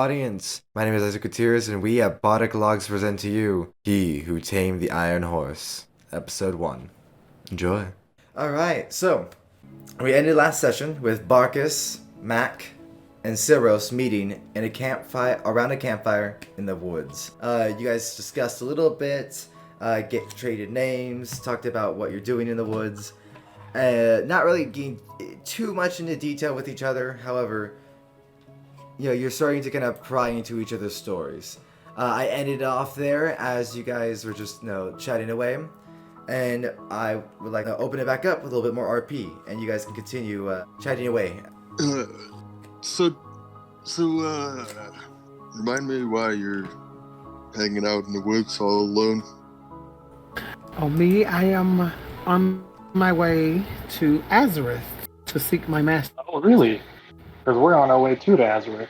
audience. My name is Isaac Gutierrez, and we at Bardic Logs present to you He Who Tamed the Iron Horse, Episode 1. Enjoy. Alright, so we ended last session with Barkas, Mack, and Sylros meeting in a campfire around a campfire in the woods. You guys discussed a little bit, traded names, talked about what you're doing in the woods. Not really getting too much into detail with each other. However, you're starting to kind of pry into each other's stories. I ended off there as you guys were just, chatting away. And I would like to open it back up with a little bit more RP, and you guys can continue chatting away. So, remind me why you're hanging out in the woods all alone. Oh, me? I am on my way to Azareth to seek my master. Oh, really? Because we're on our way to Azareth.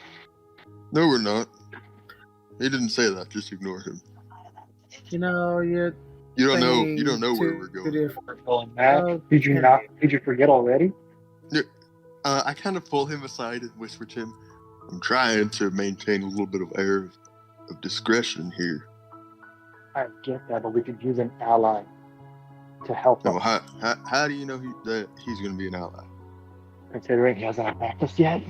No, we're not. He didn't say that. Just ignore him. You don't know. You don't know where we're going. Did you not? Did you forget already? Yeah. I kind of pull him aside and whisper to him, "I'm trying to maintain a little bit of air of discretion here." I get that, but we could use an ally to help No, us. how do you know that he's going to be an ally? Considering he hasn't attacked us yet.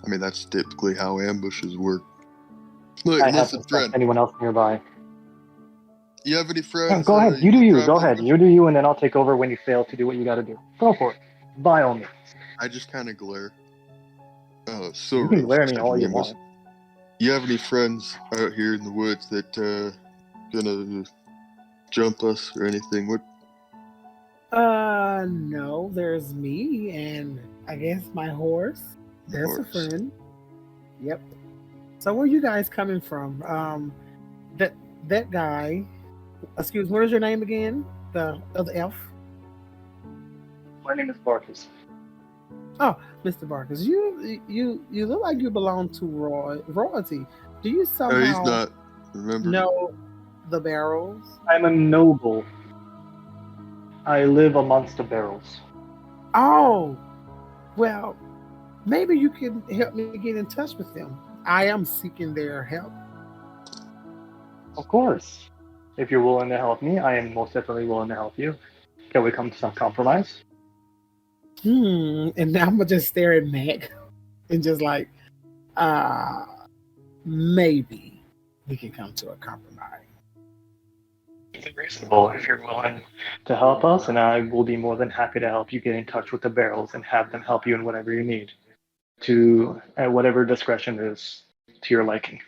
I mean, that's typically how ambushes work. Look, I listen, haven't friend. anyone else nearby. You have any friends? Go ahead, you do you. Go ahead, you do you, and then I'll take over when you fail to do what you got to do. Go for it. By all means. I just kind of glare. So You can glare at me all you want. You have any friends out here in the woods that gonna jump us or anything? What? No, there's me and I guess my horse. There's a friend. Yep. So where are you guys coming from? That guy. Excuse me, what is your name again? The other elf? My name is Barkas. Oh, Mr. Barkas, you look like you belong to royalty. Do you somehow He's not. Remember? know the barrels? I'm a noble. I live amongst the barrels. Oh, well, maybe you can help me get in touch with them. I am seeking their help. Of course. If you're willing to help me, I am most definitely willing to help you. Can we come to some compromise? And now I'm gonna just stare at Mac and just like, maybe we can come to a compromise. It's reasonable if you're willing to help us, and I will be more than happy to help you get in touch with the barrels and have them help you in whatever you need, to at whatever discretion is to your liking.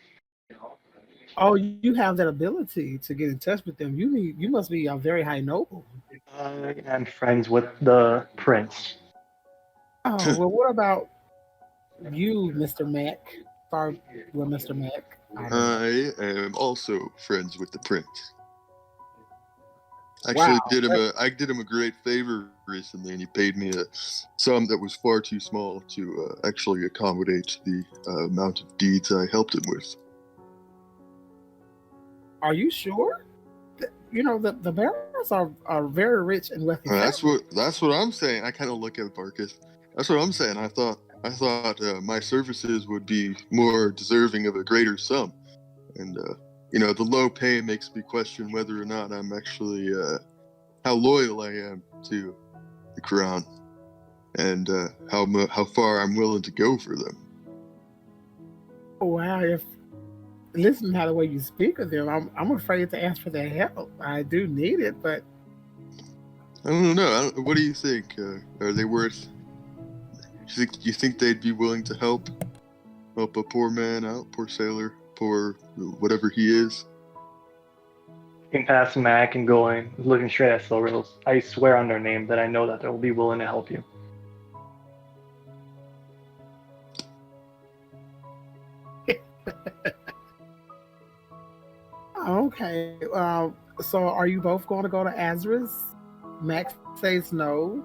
Oh, you have that ability to get in touch with them. You must be a very high noble. I am friends with the prince. Oh, well, what about you, Mr. Mac? Sorry, well, Mr. Mac. I am also friends with the prince. Actually, I did him a great favor recently, and he paid me a sum that was far too small to actually accommodate the amount of deeds I helped him with. Are you sure? The barons are very rich and wealthy. That's what I'm saying. I kind of look at Barkas. That's what I'm saying. I thought my services would be more deserving of a greater sum, and the low pay makes me question whether or not I'm actually how loyal I am to the crown, and how far I'm willing to go for them. Wow! Listen to the way you speak of them, I'm afraid to ask for their help. I do need it, but I don't know. What do you think? Are they worth? You think they'd be willing to help a poor man out, poor sailor, poor whatever he is? Looking past Mac and looking straight at Sylros, I swear on their name that I know that they'll be willing to help you. Okay. So are you both going to go to Azareth? Max says no.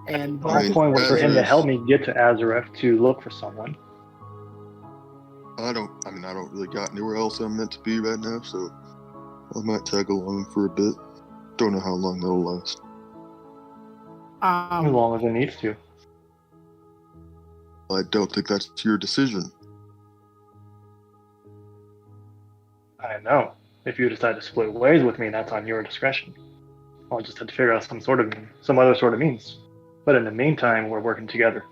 And My point was for him to help me get to Azareth to look for someone. I don't really got anywhere else I'm meant to be right now, so I might tag along for a bit. Don't know how long that'll last. As long as it needs to. I don't think that's your decision. I know. If you decide to split ways with me, that's on your discretion. I'll just have to figure out some other sort of means. But in the meantime, we're working together.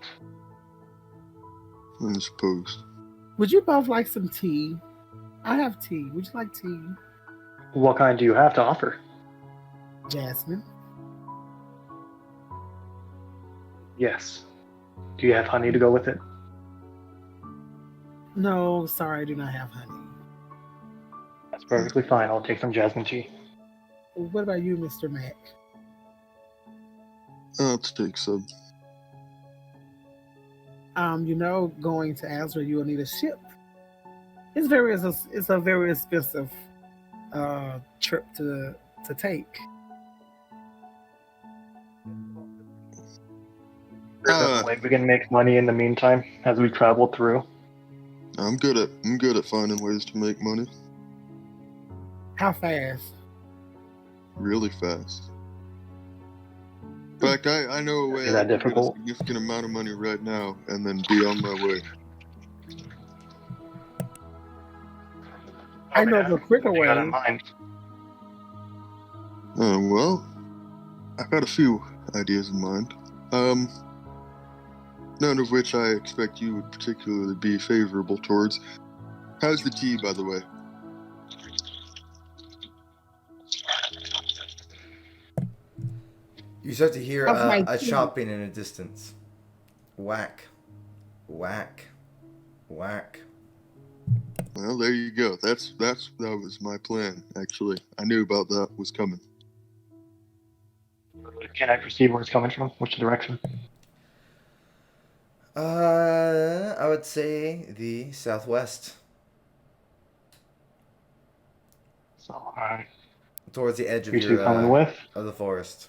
I suppose. Would you both like some tea? I have tea. Would you like tea? What kind do you have to offer? Jasmine? Yes. Do you have honey to go with it? No, sorry, I do not have honey. That's perfectly fine. I'll take some jasmine tea. What about you, Mr. Mack? I'll take some. Going to Azra, you will need a ship. It's a very expensive trip to take. Way we can make money in the meantime as we travel through. I'm good at finding ways to make money How fast? really fast. In fact, I know a way Is that I can get a difficult? significant amount of money right now and then be on my way. I know the quicker What do you got in way. mind? Well, I've got a few ideas in mind. None of which I expect you would particularly be favorable towards. How's the tea, by the way? You start to hear How's my a tea? chopping in a distance. Whack, whack, whack. Well, there you go. That was my plan, actually. I knew about that was coming. Can I perceive where it's coming from? Which direction? I would say the southwest, So, alright. towards the edge of You two coming your with? of the forest.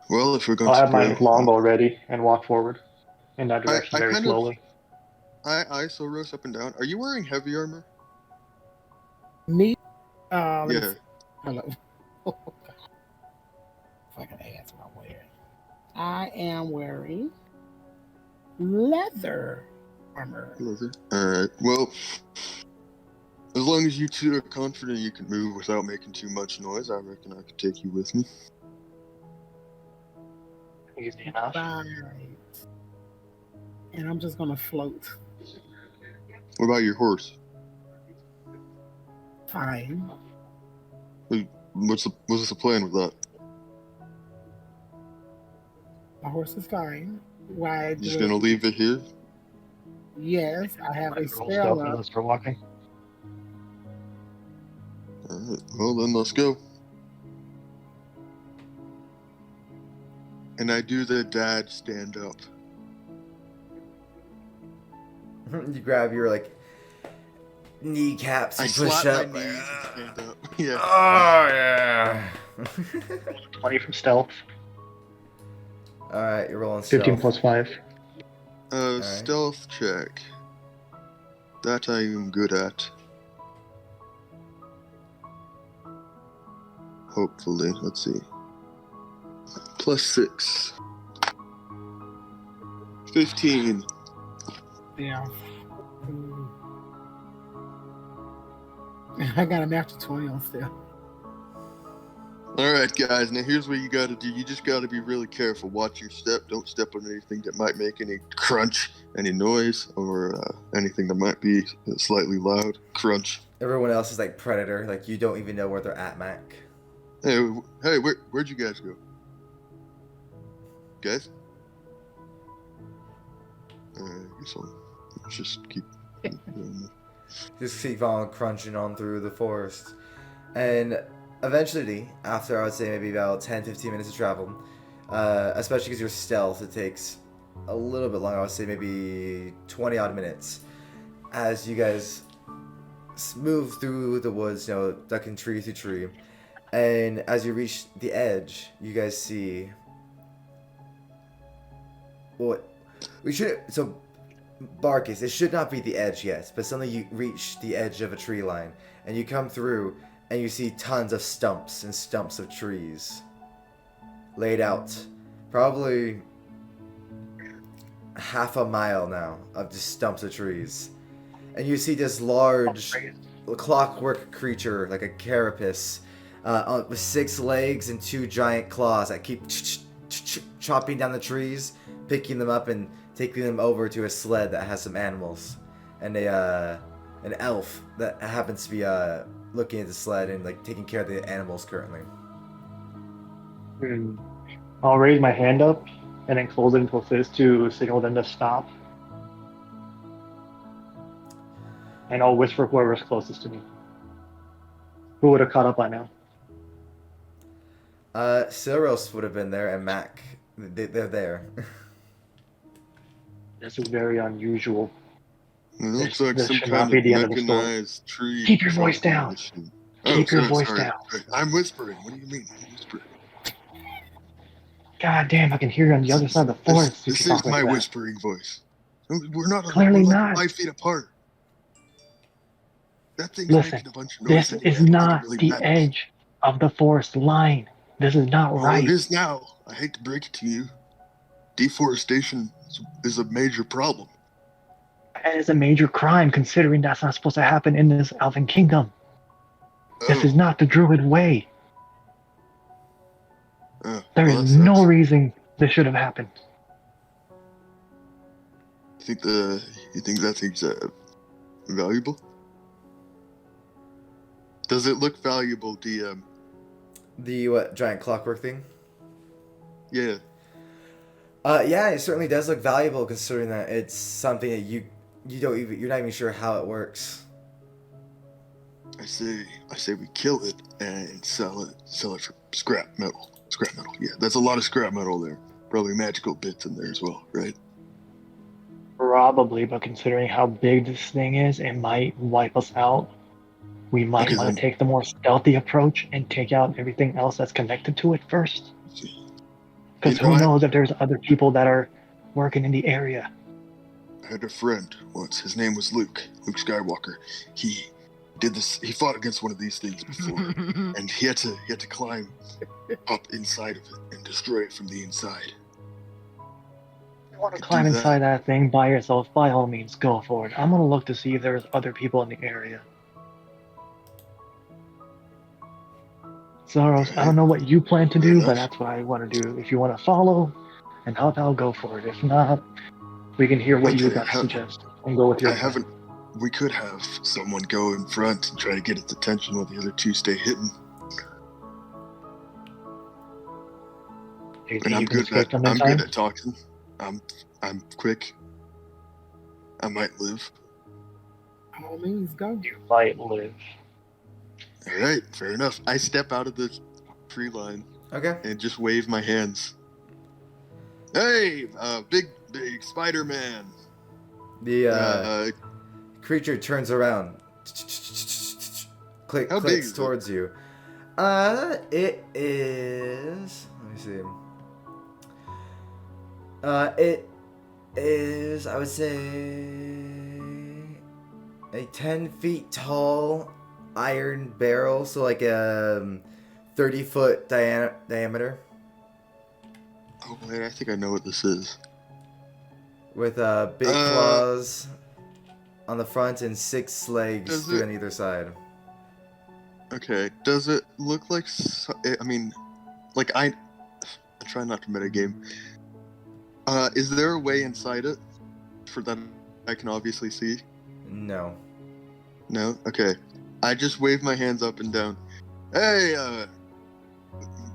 Well, if we're going I'll to have my play, longbow ready and walk forward in that direction I very kind of- slowly. I Sylros up and down. Are you wearing heavy armor? Me? Let me Yeah. see. Hello. Oh, God. Fucking ass what I'm wearing. I am wearing leather armor. Alright, well, as long as you two are confident you can move without making too much noise, I reckon I could take you with me. Easy enough. Right. And I'm just gonna float. What about your horse? Fine. What's the plan with that? My horse is fine. Why? You just gonna leave it here? Yes, I have a Roll spell stealth up. unless we're walking. Alright, well then let's go. And I do the dad stand up. You grab your kneecaps I and push slap up. my knees and stand up. Yeah. Oh yeah. 20 from stealth. All right, you're rolling 15 stealth. plus 5. Stealth check. That I am good at. Hopefully, let's see. Plus 6. 15. Yeah. I got a natural 20 on stealth. Alright, guys, now here's what you gotta do. You just gotta be really careful. Watch your step. Don't step on anything that might make any crunch, any noise, or anything that might be slightly loud. Crunch. Everyone else is like predator. Like you don't even know where they're at, Mac. Hey, where'd you guys go? Guys? I guess I'll just keep doing Just keep on crunching on through the forest. And eventually, after I would say maybe about 10-15 minutes of travel, especially because you're stealth, it takes a little bit longer. I would say maybe 20 odd minutes as you guys move through the woods, ducking tree through tree. And as you reach the edge, you guys see. Well, so Barkas, it should not be the edge yet, but suddenly you reach the edge of a tree line, and you come through, and you see tons of stumps and stumps of trees laid out, probably half a mile now of just stumps of trees, and you see this large clockwork creature, like a carapace, with 6 legs and 2 giant claws that keep chopping down the trees, picking them up and taking them over to a sled that has some animals, and an elf that happens to be looking at the sled and like taking care of the animals currently. I'll raise my hand up and then close it into a fist to signal them to stop. And I'll whisper whoever's closest to me. Who would have caught up by now? Sylros would have been there, and Mack. They're there. This is very unusual. It looks like This some should not kind be of the end of the story. mechanized tree. Keep your voice down. mission. Keep your sorry, voice sorry. down. I'm whispering. What do you mean? I'm whispering. God damn, I can hear you on the other side of the forest. This if you is talk like my that. whispering voice. We're not Clearly we're not. 5 feet apart. That thing's Listen, making a bunch of noise. This anyway. is I don't think it not really the matters. edge of the forest line. This is not Well, right. it is now. I hate to break it to you. Deforestation is a major problem. That is a major crime, considering that's not supposed to happen in this elven kingdom. This is not the druid way. There well, is that no sucks. reason this should have happened. You think that thing's valuable? Does it look valuable, DM? The giant clockwork thing? Yeah. Yeah, it certainly does look valuable considering that it's something that you're not even sure how it works. I say we kill it and sell it for scrap metal. Scrap metal. Yeah, that's a lot of scrap metal there. Probably magical bits in there as well, right? Probably, but considering how big this thing is, it might wipe us out. We might Okay, want then. to take the more stealthy approach and take out everything else that's connected to it first. Because You know, who knows if there's other people that are working in the area. I had a friend once. His name was Luke Skywalker. He did this. He fought against one of these things before, and he had to climb up inside of it and destroy it from the inside. You want to Could climb do that. inside that thing by yourself, by all means, go for it. I'm going to look to see if there's other people in the area. Sylros, I don't know what you plan to do, but that's what I want to do. If you want to follow and help out, go for it. If not, we can hear what you Okay, got to suggest and go with your I haven't. We could have someone go in front and try to get its attention while the other two stay hidden. Do you And think I'm you can good escape at them in I'm time? good at talking. I'm quick. I might live. By all means, go. You might live. All right, fair enough. I step out of the tree line Okay. and just wave my hands. Hey, big Spider-Man. The creature turns around, How big clicks is it? towards you. It is. Let me see. It is, I would say, a 10 feet tall iron barrel, so like a 30-foot diameter, Oh wait, I think I know what this is. with big claws on the front and 6 legs Does through it- on either side. Okay, does it look like? I mean, like I try not to metagame. Is there a way inside it for that I can obviously see? No. No? Okay. I just wave my hands up and down. Hey,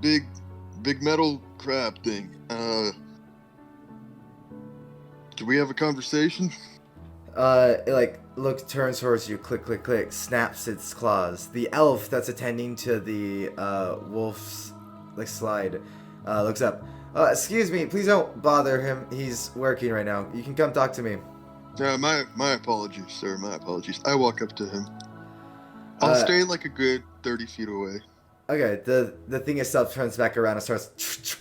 big metal crab thing. Do we have a conversation? It like turns towards you, click, click, click, snaps its claws. The elf that's attending to the wolf's like slide looks up. Excuse me, please don't bother him. He's working right now. You can come talk to me. My apologies, sir. My apologies. I walk up to him. I'll stay like a good 30 feet away. Okay, the thing itself turns back around and starts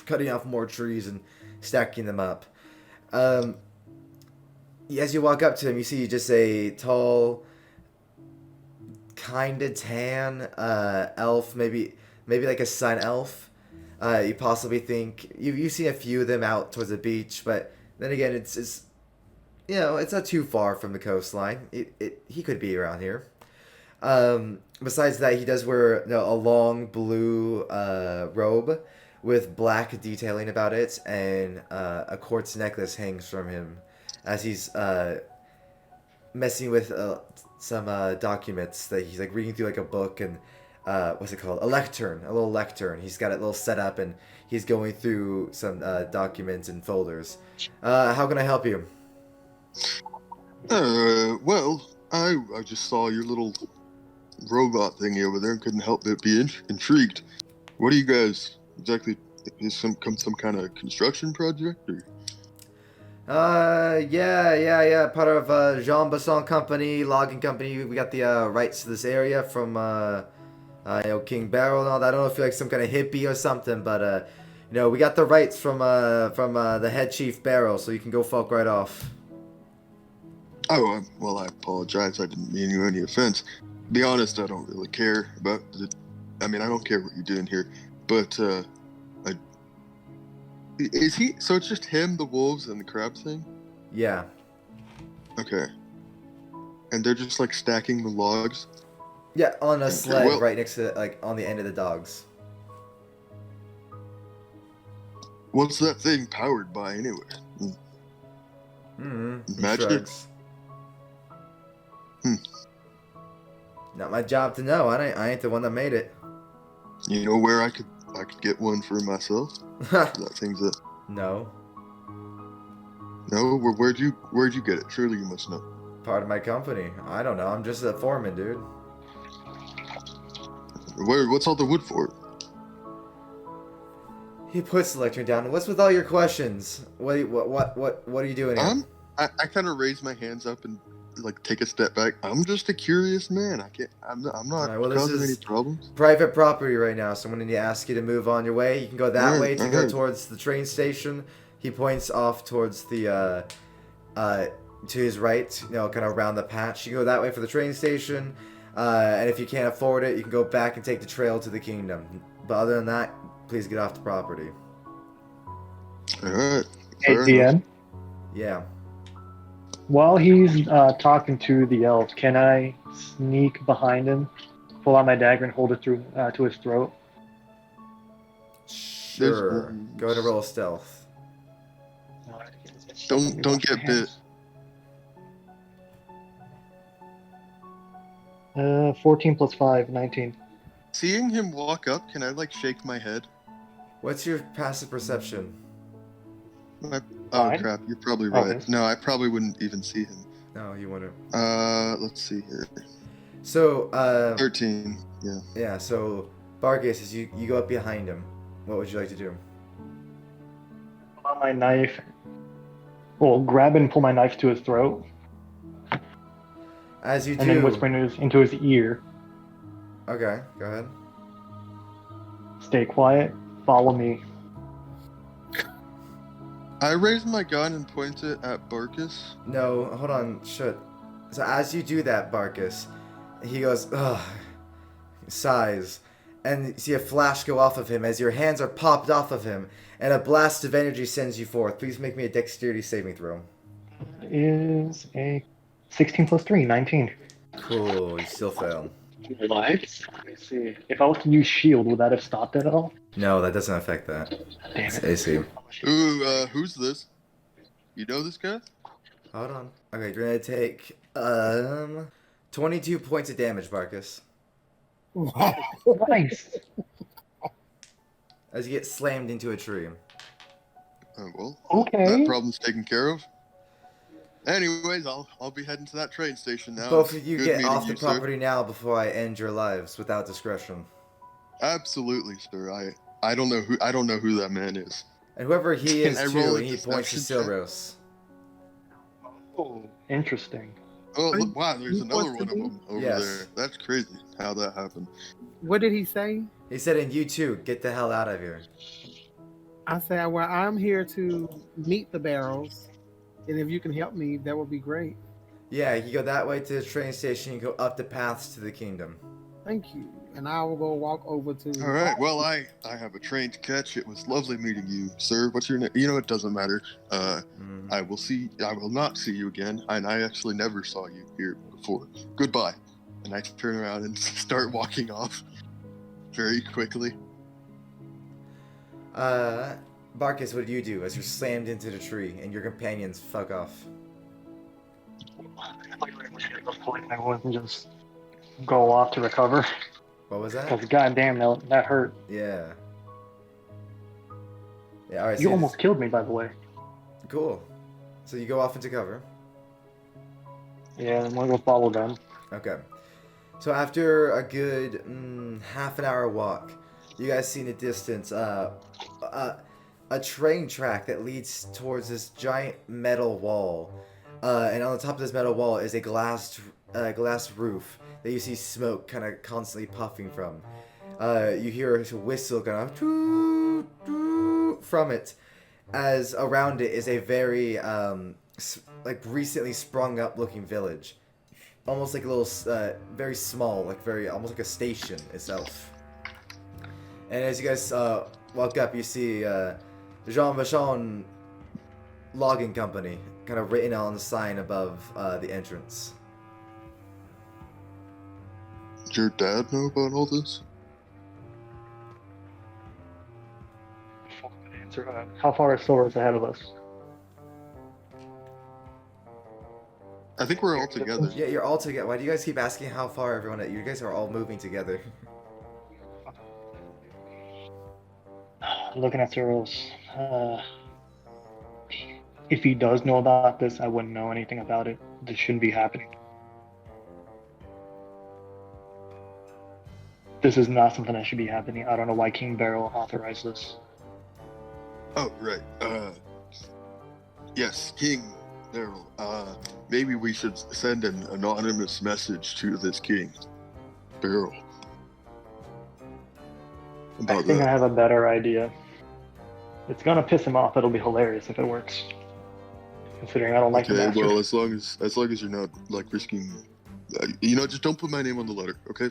cutting off more trees and stacking them up. As you walk up to him, you see just a tall, kinda tan elf, maybe like a sun elf. You possibly think you've seen a few of them out towards the beach, but then again, it's it's not too far from the coastline. He could be around here. Besides that, he does wear a long blue robe with black detailing about it, and a quartz necklace hangs from him as he's messing with some documents that he's like reading through like a book and what's it called? A lectern, a little lectern. He's got it a little set up and he's going through some documents and folders. How can I help you? Well, I just saw your little robot thingy over there and couldn't help but be intrigued. What are you guys exactly? Is some kind of construction project? Or? Yeah. Part of Jean Basson Company, logging company. We got the rights to this area from King Barrel and all that. I don't know if you're like some kind of hippie or something, but we got the rights from the head chief Barrel, so you can go fuck right off. Oh, well, I apologize. I didn't mean you any offense. Be honest, I don't really care about it. I mean, I don't care what you're doing here, but is he? So it's just him, the wolves, and the crab thing? Yeah. Okay. And they're just like stacking the logs? Yeah, on a sled well, right next to, like, on the end of the dogs. What's that thing powered by anyway? Magic? Shrugs. Not my job to know. I ain't the one that made it. You know where I could get one for myself? That thing's a... No. No? Where'd you get it? Surely you must know. Part of my company. I don't know. I'm just a foreman, dude. What's all the wood for? He puts the lectern down. What's with all your questions? What are you doing here? I kind of raise my hands up and like take a step back. I'm just a curious man. I'm not causing any problems. Private property right now, so I'm going to ask you to move on your way. You can go that way to go towards the train station. He points off towards the to his right, kind of around the patch. You can go that way for the train station, and if you can't afford it, you can go back and take the trail to the kingdom. But other than that, please get off the property. All right. Hey, DM. Yeah. While he's talking to the elf, can I sneak behind him, pull out my dagger, and hold it through to his throat? Sure. Go to roll stealth. Don't get bit. 14 plus 5, 19. Seeing him walk up, can I like shake my head? What's your passive perception? Oh Fine. crap! You're probably right. Okay. No, I probably wouldn't even see him. No, you wouldn't. Let's see here. So 13. Yeah. Yeah. So Barkas, as you go up behind him, what would you like to do? Pull out my knife. Well, grab and pull my knife to his throat. As you do. And then whisper into his ear. Okay, go ahead. Stay quiet. Follow me. I raise my gun and point it at Barkas. No, hold on, shit. So as you do that, Barkas, he goes, ugh, sighs, and you see a flash go off of him as your hands are popped off of him, and a blast of energy sends you forth. Please make me a dexterity saving throw. It is a 16 plus 3, 19. Cool, you still fail. What? Let me see. If I was to use shield, would that have stopped it at all? No, that doesn't affect that. Damn It's it. AC. Ooh, who's this? You know this guy? Hold on. Okay, you're gonna take 22 points of damage, Barkas, Nice. as you get slammed into a tree. Oh well. Okay. That problem's taken care of. Anyways, I'll be heading to that train station now. Both of you Good get meeting off the you, sir. property now before I end your lives without discretion. Absolutely, sir. I don't know who that man is. And whoever he Can is I too, roll a and he points to deception check? Sylros. Oh, interesting. Oh, look, wow, there's He another wants one to of be? them over Yes. there. That's crazy how that happened. What did he say? He said, and you too, get the hell out of here. I said, well, I'm here to meet the barrels, and if you can help me, that would be great. Yeah, you go that way to the train station, you go up the paths to the kingdom. Thank you. and I will go walk over to. All right. Well, I have a train to catch. It was lovely meeting you, sir. What's your name? You know, it doesn't matter. I will not see you again. And I actually never saw you here before. Goodbye. And I turn around and start walking off very quickly. Barkas, what do you do as you're slammed into the tree and your companions fuck off? I wouldn't just go off to recover. What was that? Because goddamn, that hurt. Yeah. Yeah, alright. You almost killed me, by the way. Cool. So you go off into cover. Yeah, I'm gonna go follow them. Okay. So after a good half an hour walk, you guys see in the distance a train track that leads towards this giant metal wall. And on the top of this metal wall is a glass roof that you see smoke kind of constantly puffing from. You hear a whistle kind of toot, toot from it, as around it is a very like recently sprung up looking village, almost like a little very small, like very almost like a station itself. And as you guys walk up, you see the Jean Vachon Logging Company kind of written on the sign above the entrance. Did your dad know about all this? How far is Sylros ahead of us? I think we're all together. Yeah, you're all together. Why do you guys keep asking how far everyone? You guys are all moving together. Looking at Sylros, if he does know about this, I wouldn't know anything about it. This shouldn't be happening. This is not something that should be happening. I don't know why King Barril authorized this. Oh, right. Yes, King Barril. Maybe we should send an anonymous message to this King Barril. I think I have a better idea. It's gonna piss him off. It'll be hilarious if it works. Considering I don't like the master. Well, as long as you're not like risking, just don't put my name on the letter, okay?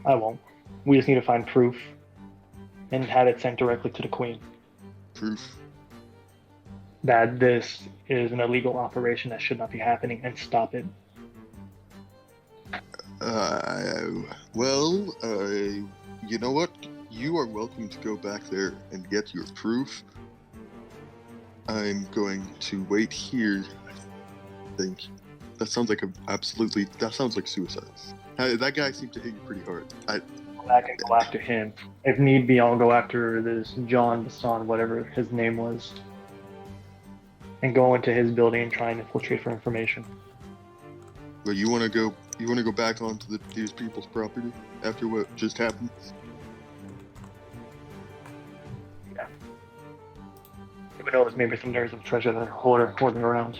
I won't. We just need to find proof and have it sent directly to the Queen. Proof that this is an illegal operation that should not be happening, and stop it. You know what? You are welcome to go back there and get your proof. I'm going to wait here. I think that sounds like that sounds like suicide. That guy seemed to hit you pretty hard. I can go after him. If need be, I'll go after this John Basson, whatever his name was, and go into his building and try and infiltrate for information. Well, you want to go back onto these people's property after what just happened? Yeah. Who knows? Maybe there's some treasure that hoarding around.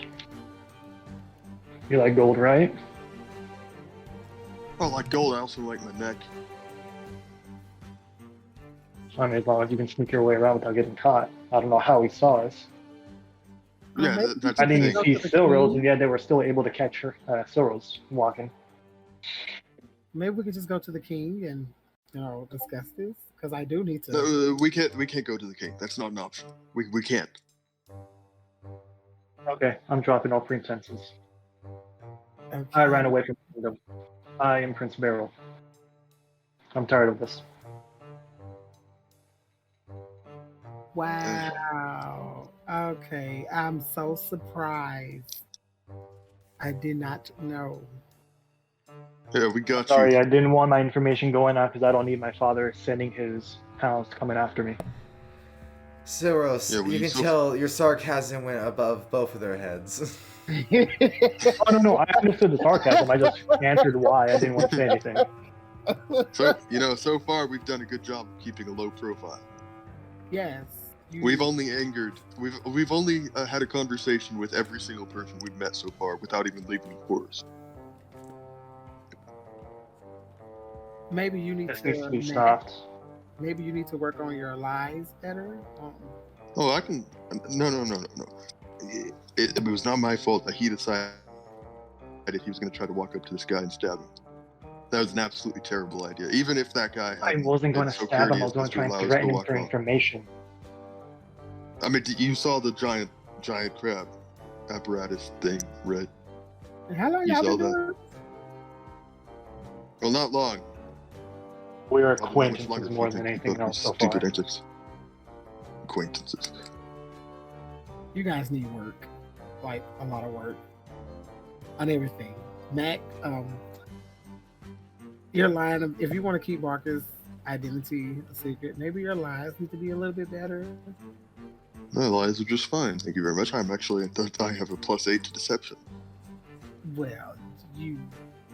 You like gold, right? Oh, like gold. I also like my neck. I mean, as long as you can sneak your way around without getting caught. I don't know how he saw us. Yeah, that's I didn't the even see Sylros, and yet they were still able to catch Sylros walking. Maybe we could just go to the king and discuss this, because I do need to. No, we can't go to the king. That's not an option. We can't. Okay, I'm dropping all pretenses. Okay. I ran away from the kingdom. I am Prince Barril. I'm tired of this. Wow. Okay, I'm so surprised. I did not know. Yeah, we got Sorry, you. I didn't want my information going out because I don't need my father sending his hounds coming after me. Sylros, you can tell your sarcasm went above both of their heads. Oh, no, I understood the sarcasm. I just answered why. I didn't want to say anything. So far we've done a good job of keeping a low profile. Yes. We've only had a conversation with every single person we've met so far without even leaving the quarters. Maybe you need This to needs to be stopped. Maybe you need to work on your lies better. Oh, I can. No. It was not my fault that he decided if he was going to try to walk up to this guy and stab him. That was an absolutely terrible idea. Even if that guy I hadn't wasn't going been to so stab him. I courteous was going as to try and allow us threaten him walk for along. information. I mean, you saw the giant crab apparatus thing, right? How long You y'all saw been that? doing? Well, not long. We are Probably much longer acquaintances if more you than think anything about else so these stupid far. antics. Acquaintances. You guys need work, like a lot of work on everything. Mac, your line, if you want to keep Barkas' identity a secret, maybe your lies need to be a little bit better. My lies are just fine. Thank you very much. I have a +8 to deception. Well, you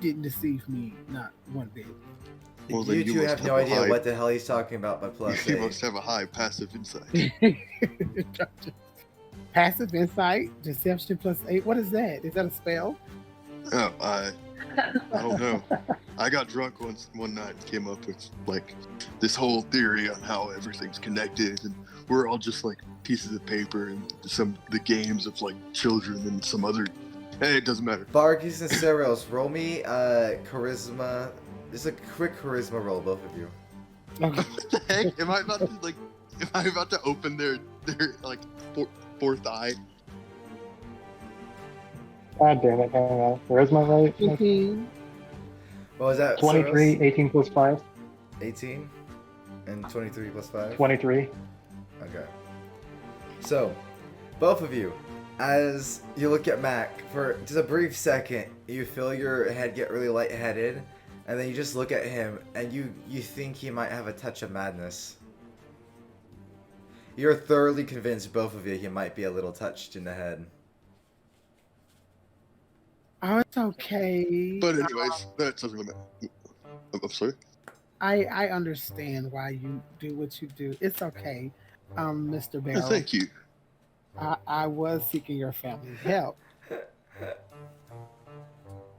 didn't deceive me, not one bit. Well, then you you two must have have no a idea high- what the hell he's talking about by You +8. must have a high passive insight. Passive insight, deception +8. What is that? Is that a spell? Oh, I don't know. I got drunk one night and came up with like this whole theory on how everything's connected, and we're all just like pieces of paper and the games of like children and some other. Hey, it doesn't matter. Barkas and Sylros, roll me charisma. Just a quick charisma roll, both of you. Okay. What the heck? Am I about to like? Am I about to open their like fourth eye? God damn it, hang on. Where's my right? 15. What was that? 23, Sylros? 18 plus 5, 18 and 23 plus 5. 23. Okay. So, both of you, as you look at Mac, for just a brief second, you feel your head get really lightheaded, and then you just look at him, and you think he might have a touch of madness. You're thoroughly convinced, both of you, he might be a little touched in the head. Oh, it's okay. But anyways, that doesn't really matter. I'm sorry. I understand why you do what you do. It's okay, Mr. Barril. Thank you. I was seeking your family's help.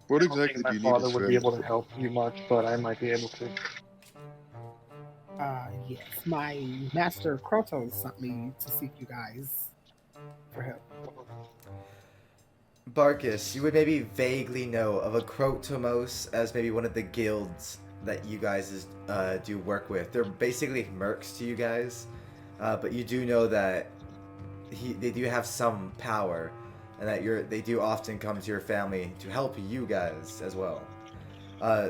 What I don't exactly think do you my need father us would for? be able to help you much, but I might be able to. Yes, my master Krotos sent me to seek you guys for help. Barkas, you would maybe vaguely know of a Krotomos as maybe one of the guilds that you guys do work with. They're basically mercs to you guys, but you do know that they do have some power, and that they do often come to your family to help you guys as well.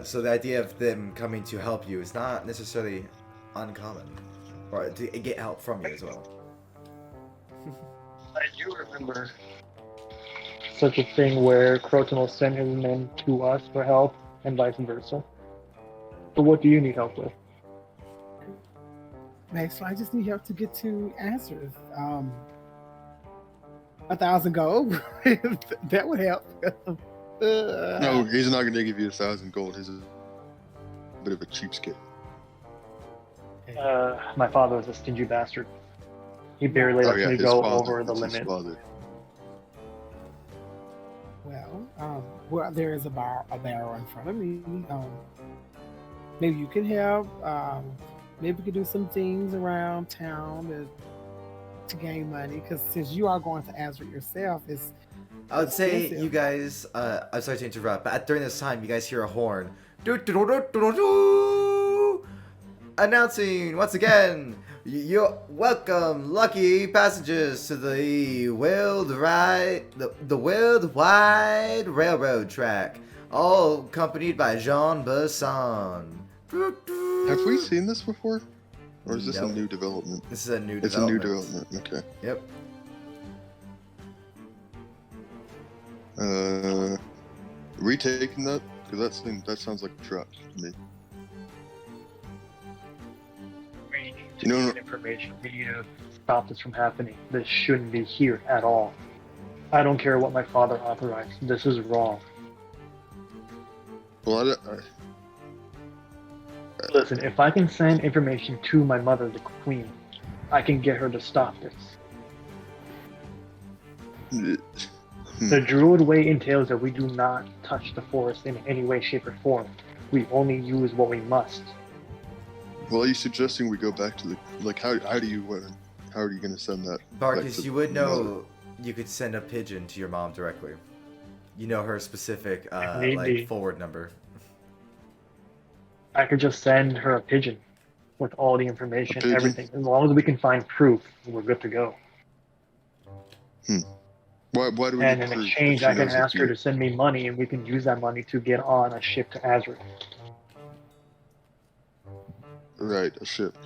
So the idea of them coming to help you is not necessarily uncommon, or to get help from you as well. I do remember such a thing where Croton sent his men to us for help, and vice versa. So what do you need help with? Max, I just need help to get to answers. 1,000 gold. That would help. No, he's not going to give you 1,000 gold. He's a bit of a cheapskate. My father was a stingy bastard. He barely lets me his go father. over the It's his limit. father. Well, there is a barrel in front of me. Maybe you can help. Maybe we could do some things around town to gain money. Because since you are going to answer it yourself, I would say expensive. you guys, I'm sorry to interrupt, but during this time, you guys hear a horn. Do-do-do-do-do-do! Announcing, once again, you're welcome, lucky passengers, to the worldwide railroad track, all accompanied by Jean Besson. Have we seen this before? Or is this Nope. a new development? This is a new It's a new development. development, okay. Yep. Are we taking that? Because that sounds like a trap to me. We need to No, no. get information. We need to stop this from happening. This shouldn't be here at all. I don't care what my father authorized. This is wrong. Well, Listen, if I can send information to my mother, the queen, I can get her to stop this. The Druid way entails that we do not touch the forest in any way, shape, or form. We only use what we must. well, are you suggesting we go back to the how are you going to send that? back Barkas, to you would the mother? know you could send a pigeon to your mom directly. You know her specific Need like be. forward number. I could just send her a pigeon with all the A information, pigeon? everything. As long as we can find proof, we're good to go. Why do we And need in proof if exchange, she I can knows it's ask her you? to send me money, and we can use that money to get on a ship to Azra. Right, a ship.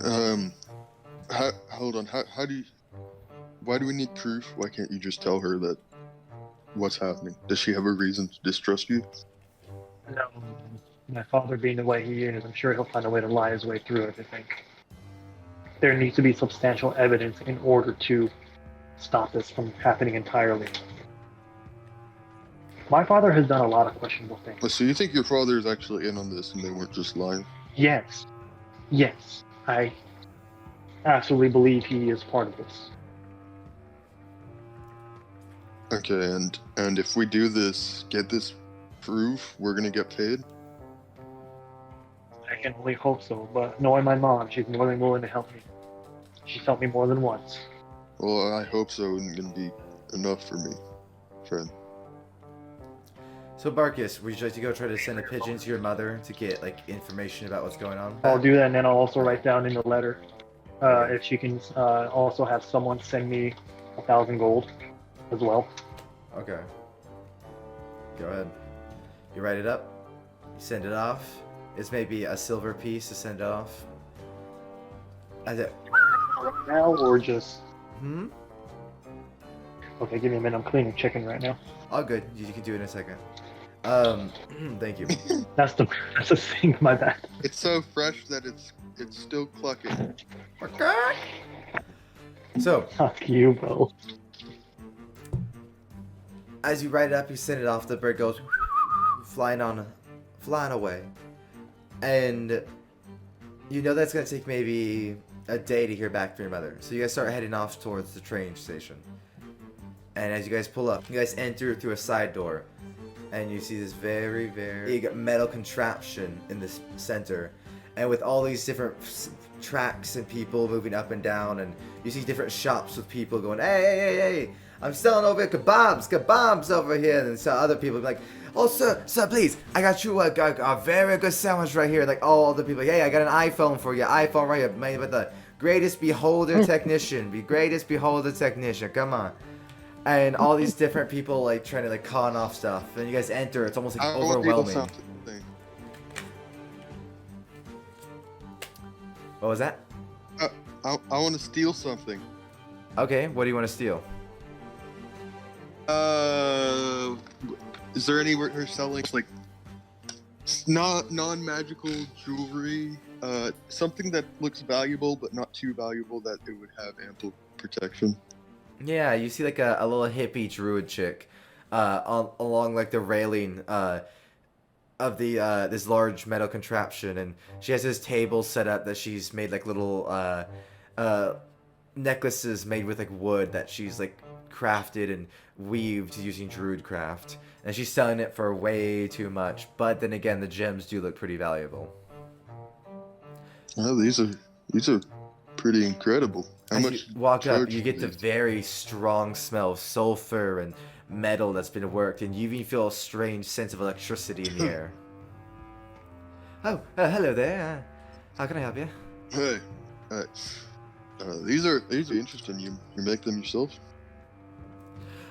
Hold on. How do you? Why do we need proof? Why can't you just tell her that what's happening? Does she have a reason to distrust you? No, my father being the way he is, I'm sure he'll find a way to lie his way through everything. There needs to be substantial evidence in order to stop this from happening entirely. My father has done a lot of questionable things. So you think your father is actually in on this and they weren't just lying? Yes, I absolutely believe he is part of this. Okay, and if we do this, get this proof, we're gonna get paid? I can only hope so, but knowing my mom, she's more than willing to help me. She's helped me more than once. Well, I hope so isn't gonna be enough for me, friend. So Barkas, would you like to go try to send a pigeon to your mother to get like information about what's going on? I'll do that, and then I'll also write down in the letter if she can also have someone send me 1,000 gold as well. Okay. Go ahead. You write it up. You send it off. It's maybe a silver piece to send off. And it, Right now, or just hmm? okay? Give me a minute. I'm cleaning chicken right now. All good. You can do it in a second. Thank you. That's the thing. My bad. It's so fresh that it's still clucking. Okay. So, Fuck you, bro. as you write it up, you send it off. The bird goes flying away, and you know that's gonna take maybe a day to hear back from your mother. So you guys start heading off towards the train station. And as you guys pull up, you guys enter through a side door, and you see this very, very big metal contraption in the center, and with all these different tracks and people moving up and down, and you see different shops with people going, hey, I'm selling over kebabs over here, and so other people be like, oh sir, please, I got you a very good sandwich right here. Like all the people, hey, I got an iPhone for you, iPhone right here, made by the greatest beholder technician, come on. And all these different people like trying to like con off stuff, and you guys enter. It's almost like I want overwhelming. something. What was that? I want to steal something. Okay, what do you want to steal? Is there anywhere you're selling like non-magical jewelry? Something that looks valuable but not too valuable that it would have ample protection. Yeah, you see like a little hippie druid chick, along like the railing, of the this large metal contraption, and she has this table set up that she's made like little necklaces made with like wood that she's like crafted and weaved using druid craft, and she's selling it for way too much. But then again, the gems do look pretty valuable. Oh, these are pretty incredible. How As much you walk up, charge you for get the these? very strong smell of sulfur and metal that's been worked, and you even feel a strange sense of electricity in the air. Oh, hello there. How can I help you? Hey, these are interesting. You make them yourself?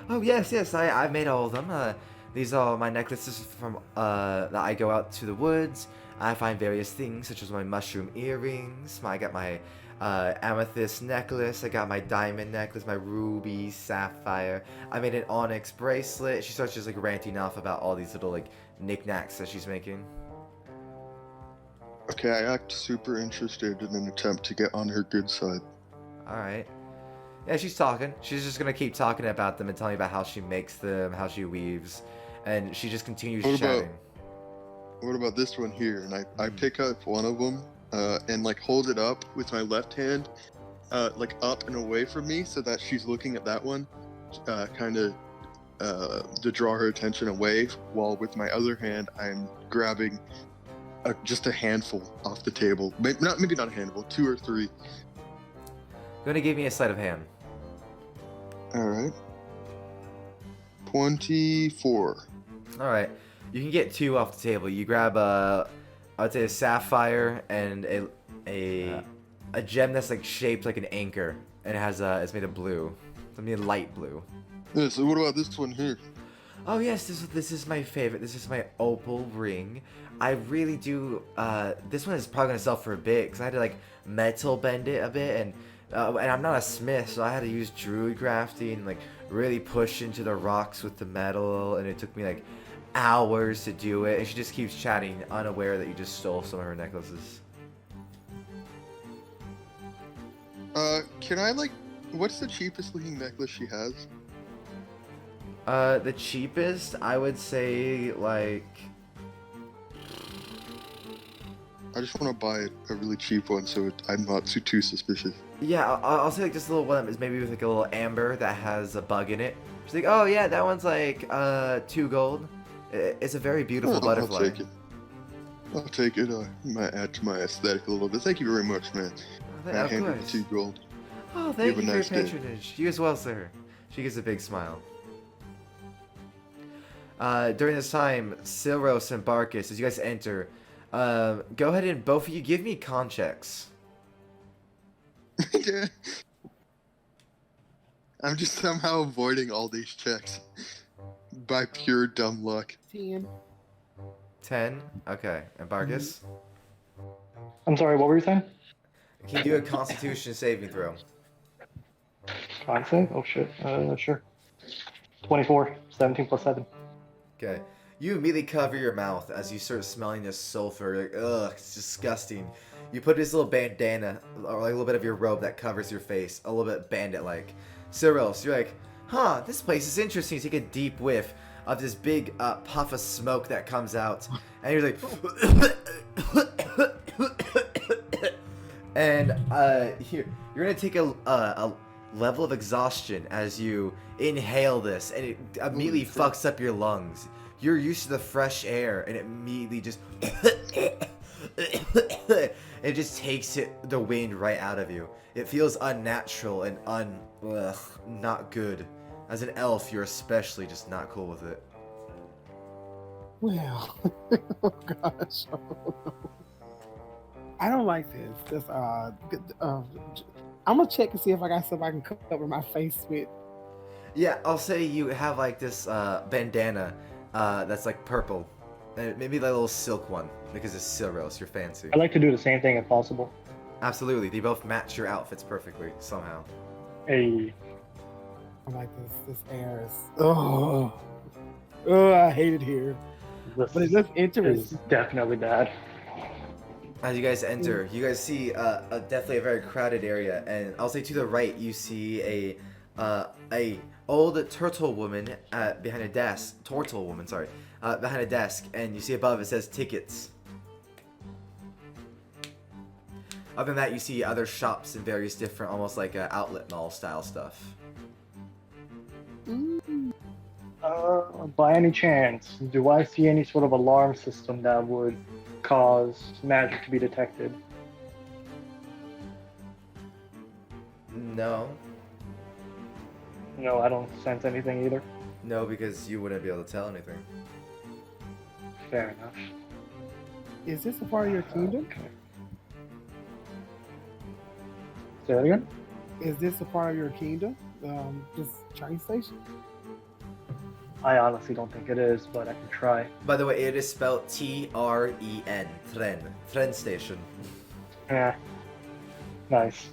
Oh yes, I made all of them. These are my necklaces from that I go out to the woods. I find various things such as my mushroom earrings. I got my amethyst necklace. I got my diamond necklace, my ruby, sapphire. I made an onyx bracelet. She starts just like ranting off about all these little like knickknacks that she's making. Okay, I act super interested in an attempt to get on her good side. All right. Yeah, she's talking. She's just gonna keep talking about them and telling you about how she makes them, how she weaves, and she just continues chatting. What about this one here? And I pick up one of them and like hold it up with my left hand, like up and away from me, so that she's looking at that one, kind of to draw her attention away. While with my other hand, I'm grabbing just a handful off the table. Maybe not a handful, 2 or 3. Gonna give me a sleight of hand. All right. 24. All right, you can get 2 off the table. You grab I would say a sapphire and a gem that's like shaped like an anchor, and it has it's made of blue, something light blue. Yeah, so what about this one here? Oh yes, this is my favorite. This is my opal ring. I really do. This one is probably gonna sell for a bit because I had to like metal bend it a bit, and I'm not a smith, so I had to use druid grafting and like really push into the rocks with the metal, and it took me like hours to do it. And she just keeps chatting, unaware that you just stole some of her necklaces. Can I like? What's the cheapest looking necklace she has? The cheapest, I would say like. I just want to buy a really cheap one, so I'm not too suspicious. Yeah, I'll say like just a little one that is maybe with like a little amber that has a bug in it. She's like, oh yeah, that one's like 2 gold. It's a very beautiful butterfly. I'll take it. I'll take it. Might add to my aesthetic a little bit. Thank you very much, man. I Of handed course. 2 gold. Oh, thank you for your nice day. patronage. You as well, sir. She gives a big smile. During this time, Sylros and Barkas, as you guys enter, go ahead and both of you give me con checks. Yeah. I'm just somehow avoiding all these checks by pure dumb luck. 10. 10? Okay. And Barkas? I'm sorry, what were you saying? Can you do a constitution saving throw? Con save? Oh shit. Sure. 24. 17 plus 7. Okay. You immediately cover your mouth as you start smelling this sulfur. You're like, ugh, it's disgusting. You put this little bandana, or like a little bit of your robe that covers your face, a little bit bandit-like. Sylros, you're like, huh, this place is interesting. You take a deep whiff of this big puff of smoke that comes out, and you're like, and you're gonna take a level of exhaustion as you inhale this, and it immediately fucks up your lungs. You're used to the fresh air, and it immediately just it just takes the wind right out of you. It feels unnatural and not good. As an elf, you're especially just not cool with it. Well, oh gosh. I don't like this. I'm gonna check and see if I got something I can cover my face with. Yeah, I'll say you have like this bandana that's like purple. Maybe like a little silk one because it's Sylros, you're fancy. I'd like to do the same thing if possible. Absolutely, they both match your outfits perfectly somehow. Hey. I like this air is. Oh, I hate it here. This But it looks is interesting. definitely bad. As you guys enter, you guys see definitely a very crowded area, and I'll say to the right you see a old turtle woman behind a desk. Turtle woman, sorry, behind a desk, and you see above it says tickets. Other than that, you see other shops and various different, almost like outlet mall style stuff. By any chance, do I see any sort of alarm system that would cause magic to be detected? No. No, I don't sense anything either. No, because you wouldn't be able to tell anything. Fair enough. Is this a part of your kingdom? Okay. Say that again? Is this a part of your kingdom? This train station? I honestly don't think it is, but I can try. By the way, it is spelled T-R-E-N. Tren. Tren station. Yeah. Nice.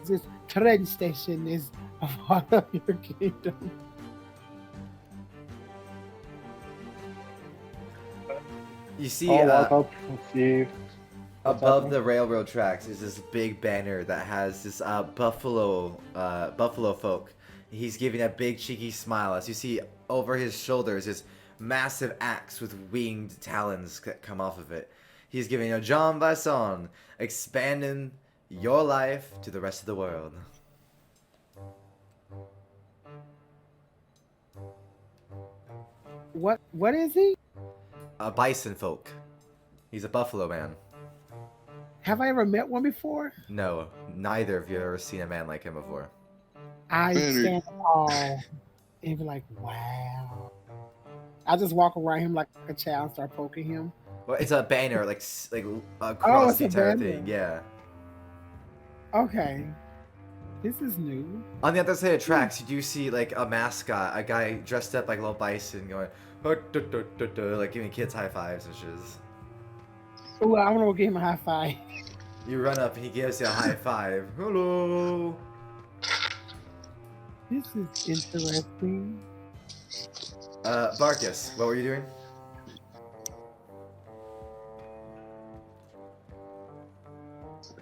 This train station is a part of your kingdom. You see, I'll walk up and see. above the railroad tracks is this big banner that has this buffalo folk. He's giving a big cheeky smile as you see over his shoulders this massive axe with winged talons that come off of it. He's giving a Jean Vasson, expanding your life to the rest of the world. What is he? A bison folk. He's a buffalo man. Have I ever met one before? No, neither of you have ever seen a man like him before. I Benny. stand tall And be like, wow. I just walk around him like a child and start poking him. Well, it's a banner, like across it's the a entire banner. thing. Yeah. Okay. This is new. On the other side of tracks, you do see like a mascot, a guy dressed up like a little bison, going, like giving kids high fives and shiz. Oh, I'm gonna go give him a high five. You run up and he gives you a high five. Hello. This is interesting. Barkas, what were you doing?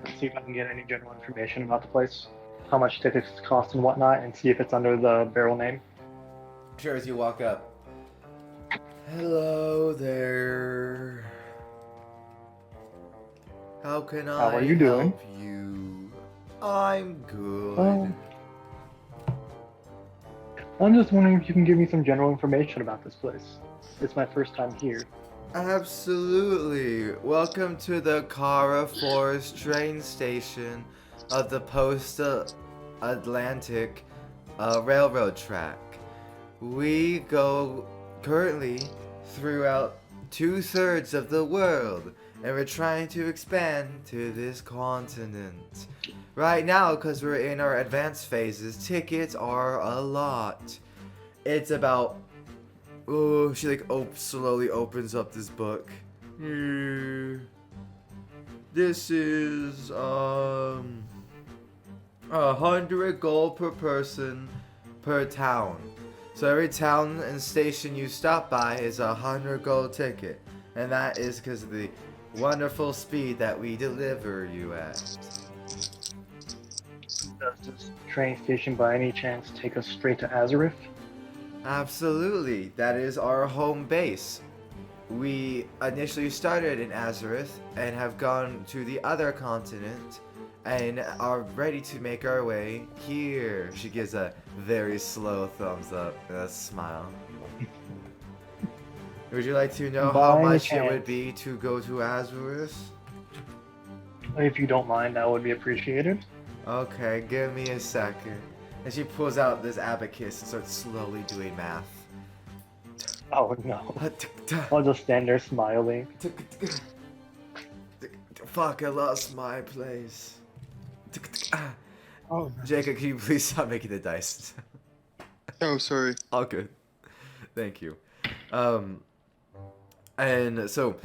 Let's see if I can get any general information about the place, how much tickets cost and whatnot, and see if it's under the barrel name. Sure, as you walk up. Hello there. How can I How are you doing? help you? I'm good. I'm just wondering if you can give me some general information about this place. It's my first time here. Absolutely. Welcome to the Cara Forest train station of the Post-Atlantic railroad track. We go currently throughout 2/3 of the world, and we're trying to expand to this continent. Right now, because we're in our advanced phases, tickets are a lot. It's about... Oh, she like slowly opens up this book. This is 100 gold per person per town. So every town and station you stop by is 100 gold ticket, and that is because of the wonderful speed that we deliver you at. Does this train station by any chance take us straight to Azareth? Absolutely, that is our home base. We initially started in Azareth and have gone to the other continent and are ready to make our way here. She gives a very slow thumbs up and a smile. Would you like to know how much it would be to go to Azareth? If you don't mind, that would be appreciated. Okay, give me a second. And she pulls out this abacus and starts slowly doing math. Oh no. I'll just stand there smiling. Fuck, I lost my place. Oh, no. Jacob, can you please stop making the dice? Oh, sorry. All good. Thank you. And so,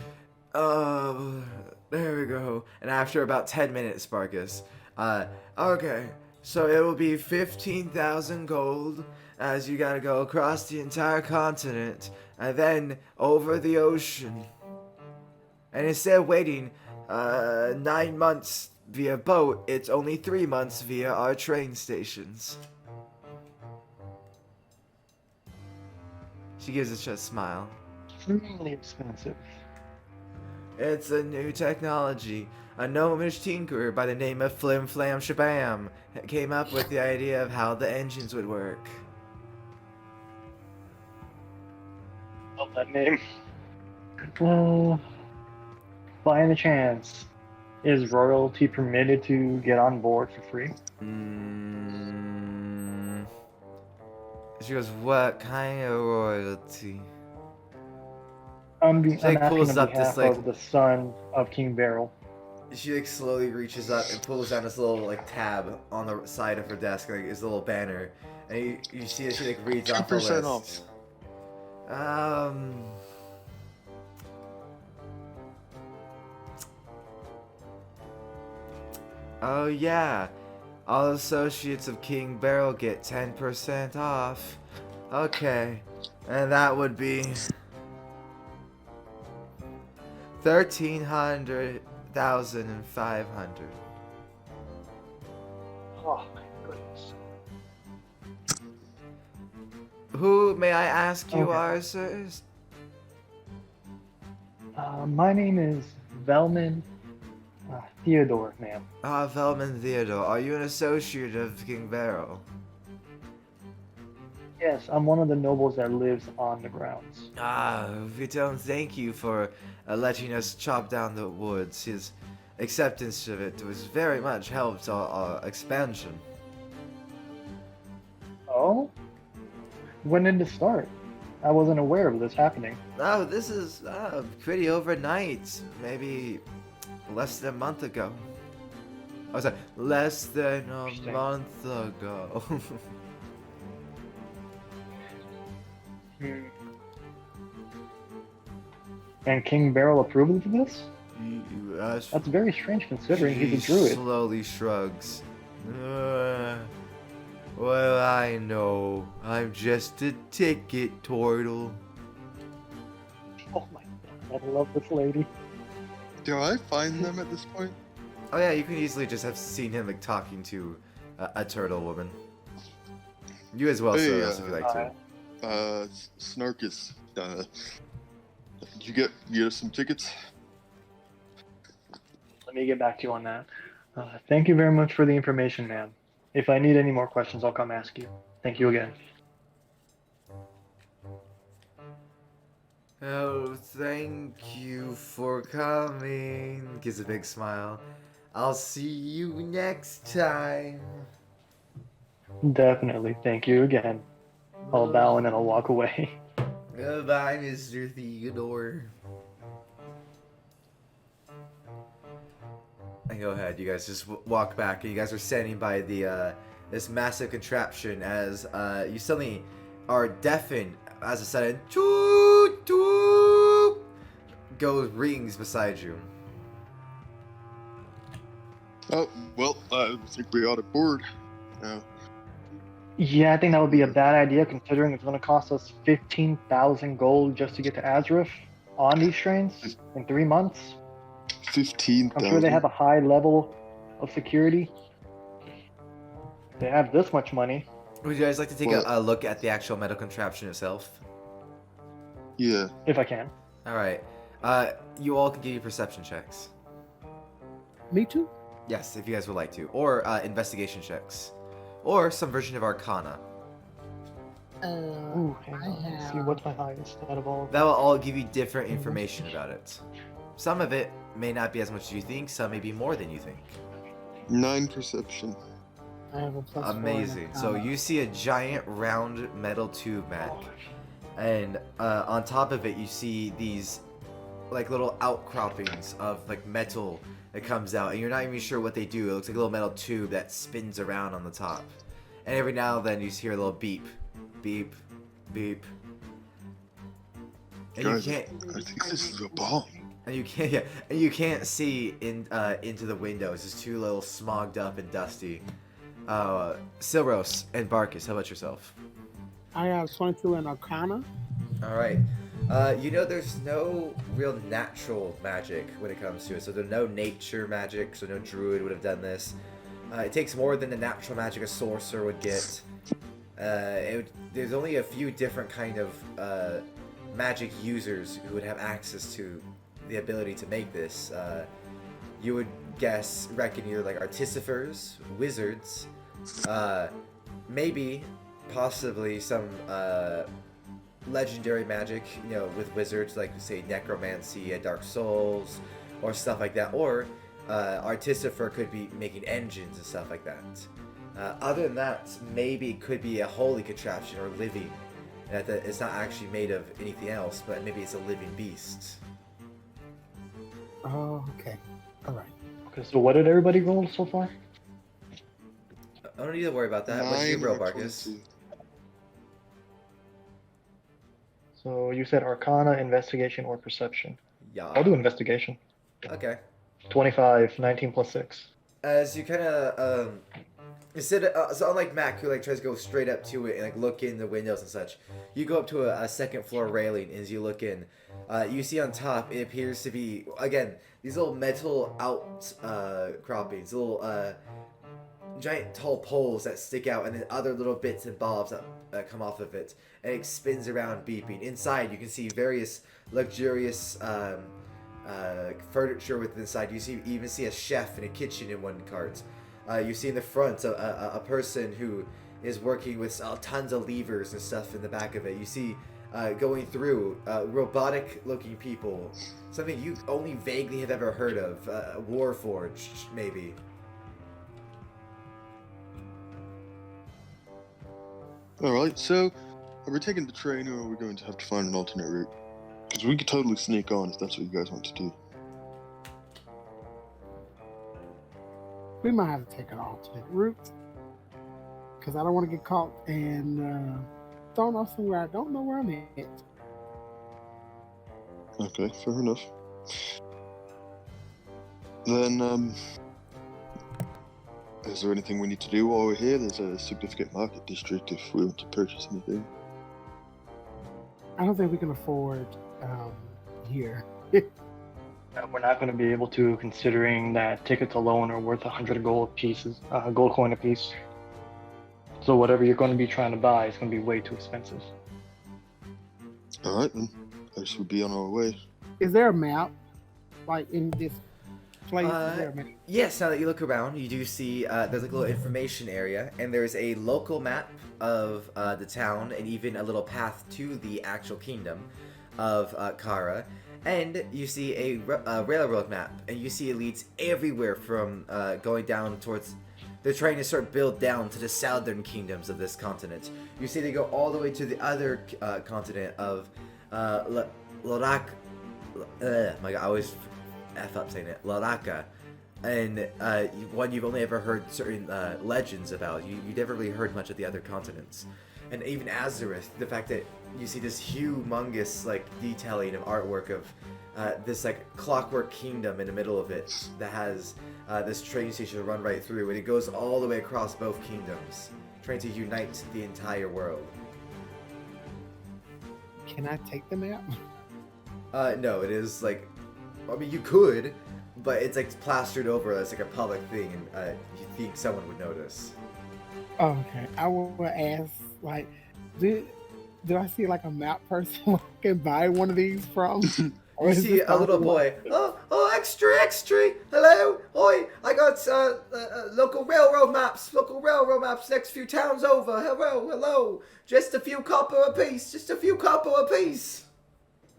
there we go. And after about 10 minutes, Barkas, okay, so it will be 15,000 gold as you gotta go across the entire continent and then over the ocean. And instead of waiting 9 months via boat, it's only 3 months via our train stations. She gives us a smile. Extremely expensive. It's a new technology. A gnomish tinkerer by the name of Flim Flam Shabam came up with the idea of how the engines would work. Love that name. By any chance, is royalty permitted to get on board for free? She goes, what kind of royalty? I'm She, asking pulls on up behalf this, of the son of King Barril. She slowly reaches up and pulls down this little tab on the side of her desk, like this little banner, and you see that she reads off the list. 2% off. Oh yeah, all associates of King Barril get 10% off. Okay, and that would be 13,500. Oh my goodness. Who, may I ask you Okay. are, sirs? My name is Velman Theodore, ma'am. Velman Theodore, are you an associate of King Barril? Yes, I'm one of the nobles that lives on the grounds. We don't thank you for letting us chop down the woods. His acceptance of it was very much helped our expansion. Oh? When did it start? I wasn't aware of this happening. Oh, this is pretty overnight. Maybe less than a month ago. Oh, sorry, less than a Interesting. month ago. Hmm. And King Barril approved of this? That's very strange considering he's a He druid. slowly shrugs. Well, I know. I'm just a ticket turtle. Oh my god, I love this lady. Do I find them at this point? Oh yeah, you can easily just have seen him like talking to a turtle woman. You as well, Hey, Sylros, if you like to. Snarkus. Did you get some tickets? Let me get back to you on that. Thank you very much for the information, ma'am. If I need any more questions, I'll come ask you. Thank you again. Oh, thank you for coming. Gives a big smile. I'll see you next time. Definitely. Thank you again. I'll bow and then I'll walk away. Goodbye, Mr. Theodore. And go ahead, you guys just walk back, and you guys are standing by the this massive contraption as you suddenly are deafened as a sudden toot toot rings beside you. Oh, well, I think we ought to board. Yeah, I think that would be a bad idea considering it's going to cost us 15,000 gold just to get to Azrith on these trains in 3 months. 15,000. I'm sure they have a high level of security. They have this much money. Would you guys like to take a look at the actual metal contraption itself? Yeah. If I can. Alright. You all can give me perception checks. Me too. Yes, if you guys would like to. Or investigation checks. Or some version of Arcana. Ooh, hang on. Let's see what's my highest out of all of That will all give you different information about it. Some of it may not be as much as you think, some may be more than you think. 9 perception. I have a plus 4 in Amazing. So Arcana. you see a giant round metal tube, Mac. And on top of it you see these like little outcroppings of like metal that comes out, and you're not even sure what they do. It looks like a little metal tube that spins around on the top. And every now and then you just hear a little beep, beep, beep. And Guys, you can't I think this is a bomb. And you can't, yeah, and you can't see into the windows. It's too little smogged up and dusty. Sylros and Barkas, how about yourself? I have 22 in Arcana. All right. You know, there's no real natural magic when it comes to it. So there's no nature magic. So no druid would have done this. It takes more than the natural magic a sorcerer would get. There's only a few different kind of magic users who would have access to the ability to make this. You would reckon either like artificers, wizards, maybe, possibly some legendary magic, you know, with wizards like say necromancy, Dark Souls, or stuff like that. Or artificer could be making engines and stuff like that. Other than that, maybe it could be a holy contraption or living. That it's not actually made of anything else, but maybe it's a living beast. Oh, okay. All right. Okay, so what did everybody roll so far? I don't need to worry about that. What did you 9 roll, or Barkas? 22. So you said Arcana, Investigation, or Perception. Yeah. I'll do Investigation. Okay. 25, 19 plus 6. As you kind of instead, so unlike Mac, who like tries to go straight up to it and like look in the windows and such, you go up to a second floor railing. And as you look in, you see on top it appears to be again these little metal outcroppings, little giant tall poles that stick out, and then other little bits and bobs that come off of it, and it spins around beeping. Inside, you can see various luxurious furniture within inside. You even see a chef in a kitchen in one cart. You see in the front a person who is working with tons of levers and stuff in the back of it. You see going through robotic looking people, something you only vaguely have ever heard of, Warforged maybe. All right, so Are we taking the train, or are we going to have to find an alternate route? Because we could totally sneak on if that's what you guys want to do. We might have to take an alternate route. Because I don't want to get caught and thrown off somewhere I don't know where I'm at. Okay, fair enough. Then, is there anything we need to do while we're here? There's a significant market district if we want to purchase anything. I don't think we can afford here. We're not going to be able to, considering that tickets alone are worth 100 gold pieces, gold coin a piece. So whatever you're going to be trying to buy is going to be way too expensive. All right, then. I guess we'll be on our way. Is there a map? Like in this place? Is there a map? Yes, now that you look around, you do see there's like a little information area, and there's a local map of the town, and even a little path to the actual kingdom of Kara. And you see a railroad map, and you see it leads everywhere from going down towards... They're trying to sort of build down to the southern kingdoms of this continent. You see they go all the way to the other continent of Lorak... my god, I always F up saying it. Laraka. And one you've only ever heard certain legends about. You never really heard much of the other continents. And even Azareth, the fact that you see this humongous like detailing of artwork of this like clockwork kingdom in the middle of it that has this train station run right through, and it goes all the way across both kingdoms, trying to unite the entire world. Can I take the map? No, it is like, I mean, you could, but it's like plastered over as like a public thing, and you think someone would notice. Okay, I will ask, like, do I see like a map person I can buy one of these from? You see a little boy. Oh, extra! Hello, oi! I got local railroad maps. Next few towns over. Hello. Just a few copper apiece.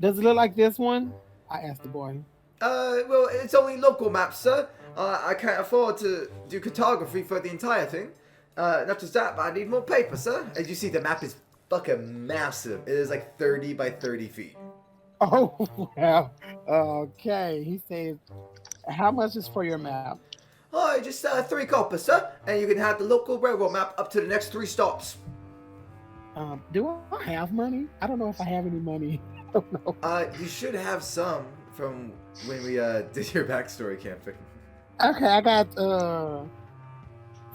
Does it look like this one? I asked the boy. Well, it's only local maps, sir. I can't afford to do cartography for the entire thing. Not just that, but I need more paper, sir. As you see, the map is fucking massive. It is like 30 by 30 feet. Oh, well, okay. He says, how much is for your map? Oh, just 3 copper, sir. And you can have the local railroad map up to the next 3 stops. Do I have money? I don't know if I have any money. I don't know. You should have some from when we did your backstory camping. Okay, I got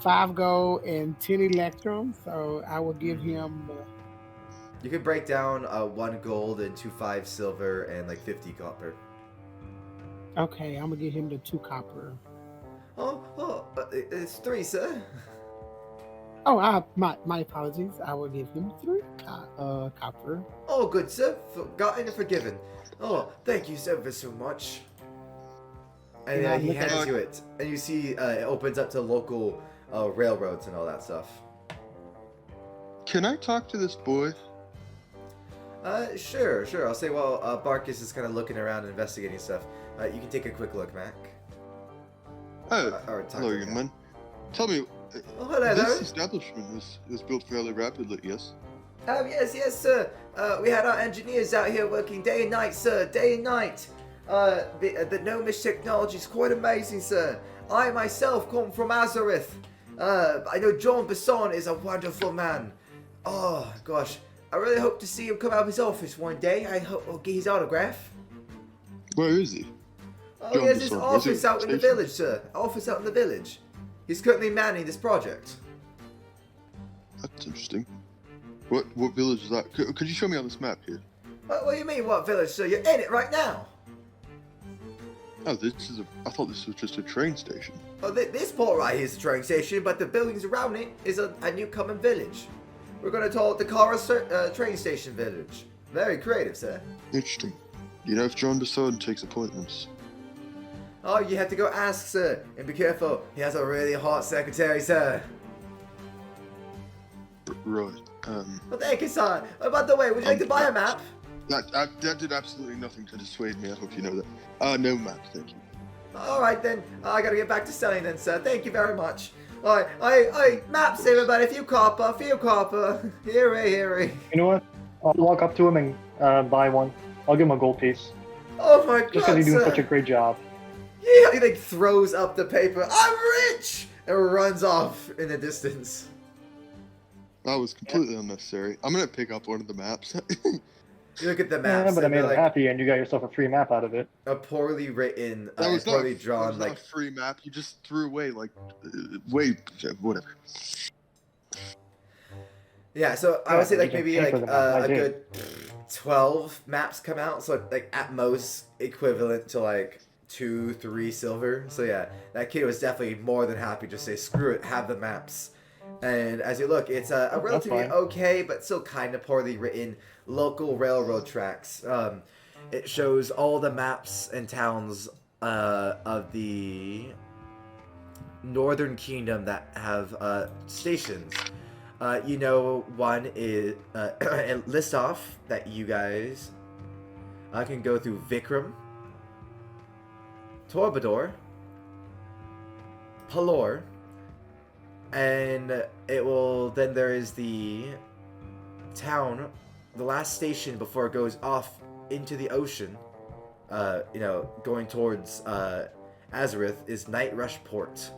5 gold and 10 electrum, so I will give him... You can break down 1 gold into 5 silver and like 50 copper. Okay, I'm gonna give him the 2 copper. It's 3, sir. Oh, my apologies. I will give him 3 copper. Oh, good, sir. Forgotten and forgiven. Oh, thank you so much. And he hands you it. And you see it opens up to local railroads and all that stuff. Can I talk to this boy? Sure. I'll say while Barkas is kind of looking around and investigating stuff. You can take a quick look, Mac. Hello, young man. Tell me, hello this there. establishment was built fairly rapidly, yes? Yes, sir. We had our engineers out here working day and night, sir. The gnomish technology is quite amazing, sir. I myself come from Azareth. I know John Besson is a wonderful man. Oh, gosh. I really hope to see him come out of his office one day. I hope I'll get his autograph. Where is he? Oh, John he has his Besson. office out in the village, sir. Office out in the village. He's currently manning this project. That's interesting. What village is that? Could you show me on this map here? What do you mean, what village, sir? You're in it right now. Oh, I thought this was just a train station. Well, this part right here is the train station, but the buildings around it is a newcomer village. We're going to call it the Kara train station village. Very creative, sir. Interesting. You know if John Besson takes appointments? Oh, you have to go ask, sir. And be careful, he has a really hot secretary, sir. Right. Well, thank you, sir. Oh, by the way, would you like to buy a map? That did absolutely nothing to dissuade me. I hope you know that. No map, thank you. All right, then. I got to get back to selling then, sir. Thank you very much. I, map save about a few copper. Here. You know what? I'll walk up to him and buy one. I'll give him a gold piece. Oh my god, Just because he's doing sir. such a great job. Yeah, he like throws up the paper. I'm rich! And runs off in the distance. That was completely unnecessary. I'm gonna pick up one of the maps. You look at the Yeah, maps, but I and made they're him like happy, and you got yourself a free map out of it. a poorly written, That was poorly not, drawn, that was like not a free map. You just threw away like, whatever. yeah. So I would say like you can maybe pay like for the map, I a did. good 12 maps come out. So like at most equivalent to like 2-3 silver. So yeah, that kid was definitely more than happy to say screw it, have the maps. And as you look, it's a relatively fine. okay, but still kind of poorly written local railroad tracks. It shows all the maps and towns of the Northern Kingdom that have stations. You know, one is a list off that you guys can go through Vikram, Torbador, Palor, and it will. Then there is the town, the last station before it goes off into the ocean. You know, going towards Azareth is Night Rush Port.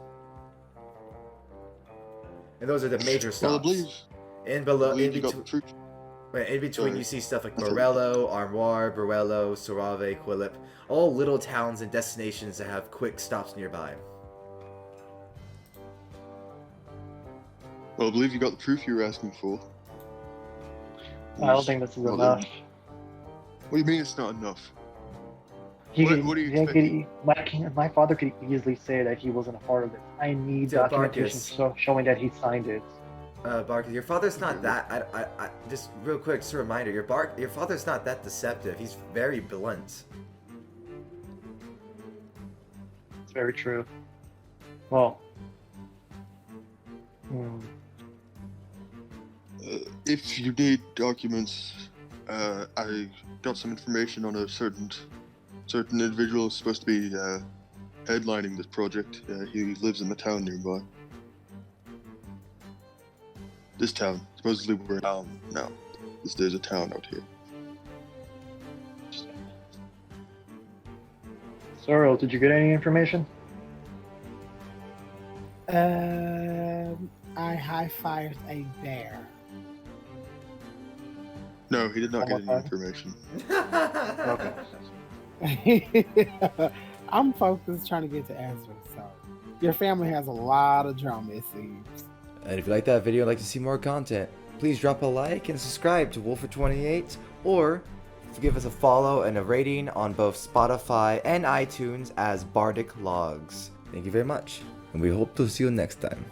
And those are the major stops. Well, I believe, In below, in you got between, the truth. in between Sorry. you see stuff like That's okay. Morello, Armoire, Borello, Sorave, Quillip, all little towns and destinations that have quick stops nearby. Well, I believe you got the proof you were asking for. I don't think this is Well, enough. What do you mean it's not enough? He What- could- what are you he could- expecting? my father could easily say that he wasn't a part of it. I need Yeah, documentation Barkas. showing that he signed it. Barkas, your father's not that. I just real quick, just a reminder. Your father's not that deceptive. He's very blunt. It's very true. Well, If you need documents, I got some information on a certain individual who's supposed to be headlining this project. He lives in the town nearby. This town. Supposedly we're in town now. There's a town out here. Cyril, did you get any information? I high-fived a bear. No, he did not get any Okay. information. Okay. I'm focused trying to get to Ezra, so your family has a lot of drama, it seems. And if you like that video and like to see more content, please drop a like and subscribe to Wolfer28, or give us a follow and a rating on both Spotify and iTunes as Bardic Logs. Thank you very much, and we hope to see you next time.